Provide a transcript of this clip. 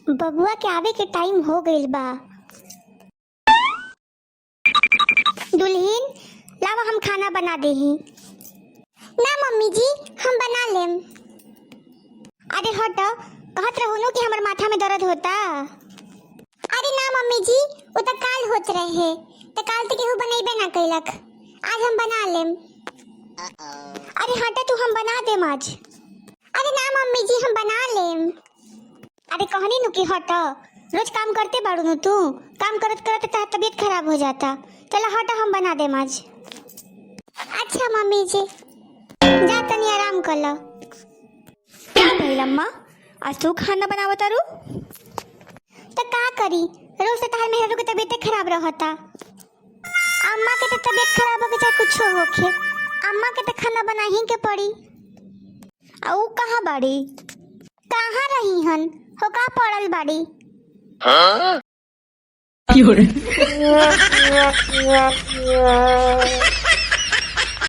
बबुआ के आवे के टाइम हो गइल बा। दुल्हीन लावा हम खाना बना देही। ना मम्मी जी हम बना लेम। अरे हट, कहत रहूनु कि हमर माथा में दर्द होता। अरे ना मम्मी जी वो तो काल होत रहे, तो काल तो केहू बनैबे ना कैलक, आज हम बना लेम। अरे हट तू, हम बना देम आज। अरे ना मम्मी जी हम बना लेम। अरे कहनी नु कि हट, रोज काम करते बाड़ू नु तू, काम करत करत तेरा तबीयत खराब हो जाता। चलो हट हम बना देम आज। अच्छा मम्मी जी, जा तनी आराम कर लो। क्या भइल अम्मा, आज तू खाना बनावत तारू? तो का करी, रोज से तहार मेहरू के तबीयत खराब रहता। अम्मा के तो तबीयत खराब हो के चाहे कुछ होखे, अम्मा के तो खाना बना ही के पड़ी। आ ऊ कहाँ बाड़ी? कहाँ रही हन, हो का पड़ल बाड़ी। हाँ?